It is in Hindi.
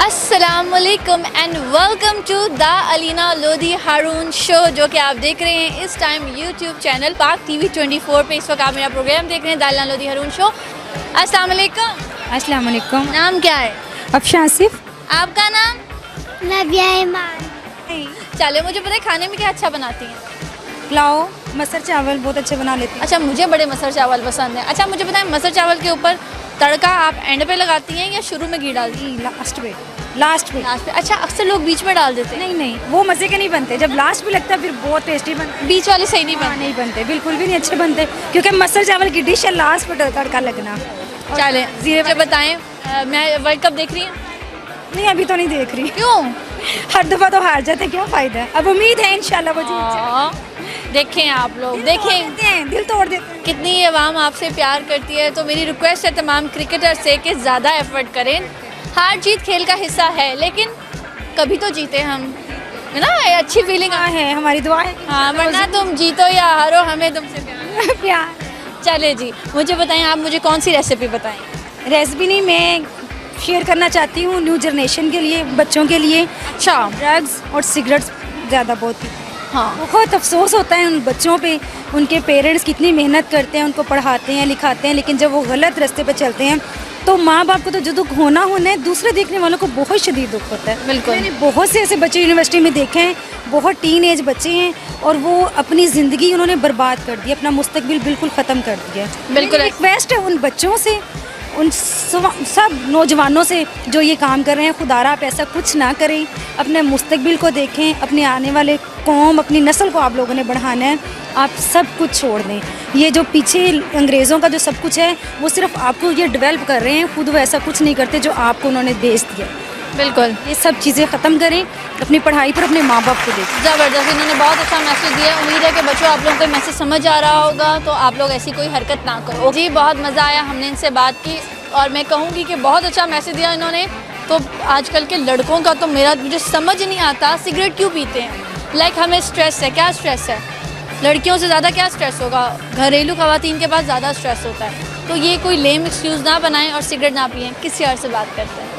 अस्सलामुअलैकुम and welcome to the Alina Lodhi Haroon show, जो कि आप देख रहे हैं इस time YouTube channel Pak TV 24 पे। इस वक्त आप मेरा प्रोग्राम देख रहे हैं द अलीना लोधी हारून शो। अस्सलामुअलैकुम। अस्सलामुअलैकुम। नाम क्या है अफशा आसिफ। आपका नाम? नबिया ईमान। चलो, मुझे पता है खाने में क्या अच्छा बनाती हैं। पुलाव, मसर चावल बहुत अच्छे बना लेती हैं। अच्छा, मुझे बड़े मसर चावल पसंद है। अच्छा, मुझे बताएं, मसर चावल के ऊपर तड़का आप एंड पे लगाती हैं या शुरू में घी डालती हैं? लास्ट पे। लास्ट पे। अच्छा, अक्सर लोग बीच में डाल देते हैं। नहीं नहीं, वो मज़े के नहीं बनते। जब लास्ट पे लगता है फिर बहुत टेस्टी बनते। बीच वाले सही नहीं हाँ, बनते। नहीं बनते, बिल्कुल भी नहीं अच्छे बनते, क्योंकि मसर चावल की डिश है लास्ट पे तड़का लगना। चले, मुझे बताएं, मैं वर्ल्ड कप देख रही हूँ? नहीं, अभी तो नहीं देख रही। क्यों? हर दफ़ा तो हार जाते, क्या फ़ायदा है। अब उम्मीद है इंशाल्लाह वो जीत जाए। देखें आप लोग, देखें दिल तोड़ देते हैं। कितनी आवाम आपसे प्यार करती है। तो मेरी रिक्वेस्ट है तमाम क्रिकेटर से कि ज़्यादा एफर्ट करें। हार जीत खेल का हिस्सा है, लेकिन कभी तो जीते हम, है ना? ये अच्छी फीलिंग है, हमारी दुआ है। हाँ, वरना तुम जीतो या हारो, हमें तुमसे प्यार। प्यार। चले जी, मुझे बताएं, आप मुझे कौन सी रेसिपी बताएं? रेसिपी नहीं, मैं शेयर करना चाहती हूँ न्यू जनरेशन के लिए, बच्चों के लिए। अच्छा। ड्रग्स और सिगरेट्स ज़्यादा बहुत ही हाँ, बहुत अफसोस होता है उन बच्चों पे। उनके पेरेंट्स कितनी मेहनत करते हैं, उनको पढ़ाते हैं, लिखाते हैं, लेकिन जब वो गलत रास्ते पे चलते हैं तो माँ बाप को तो जो दुख होना है, दूसरे देखने वालों को बहुत शदीद दुख होता है। बिल्कुल। मैंने बहुत से ऐसे बच्चे यूनिवर्सिटी में देखे हैं, बहुत टीन एज बच्चे हैं, और वो अपनी ज़िंदगी उन्होंने बर्बाद कर दी, अपना मुस्तकबिल बिल्कुल ख़त्म कर दिया। बिल्कुल। रिक्वेस्ट है उन बच्चों से, उन सब नौजवानों से जो ये काम कर रहे हैं, खुदारा आप ऐसा कुछ ना करें। अपने मुस्तकबिल को देखें, अपने आने वाले कौम, अपनी नस्ल को आप लोगों ने बढ़ाना है। आप सब कुछ छोड़ दें। ये जो पीछे अंग्रेज़ों का जो सब कुछ है, वो सिर्फ आपको ये डेवलप कर रहे हैं, खुद वो ऐसा कुछ नहीं करते जो आपको उन्होंने बेच दिया। बिल्कुल। ये सब चीज़ें ख़त्म करें, अपनी पढ़ाई पर अपने माँ बाप को देखें। ज़बरदस्त, इन्होंने बहुत अच्छा मैसेज दिया। उम्मीद है कि बच्चों आप लोगों को मैसेज समझ आ रहा होगा, तो आप लोग ऐसी कोई हरकत ना करो। जी, बहुत मज़ा आया, हमने इनसे बात की और मैं कहूँगी कि बहुत अच्छा मैसेज दिया इन्होंने। तो आजकल के लड़कों का तो मुझे समझ नहीं आता, सिगरेट क्यों पीते हैं? लाइक हमें स्ट्रेस है, क्या स्ट्रेस है? लड़कियों से ज़्यादा क्या स्ट्रेस होगा? घरेलू ख़वातीन के पास ज़्यादा स्ट्रेस होता है। तो ये कोई लेम एक्सक्यूज़ ना बनाएं और सिगरेट ना पिएं। किसी और से बात करते हैं।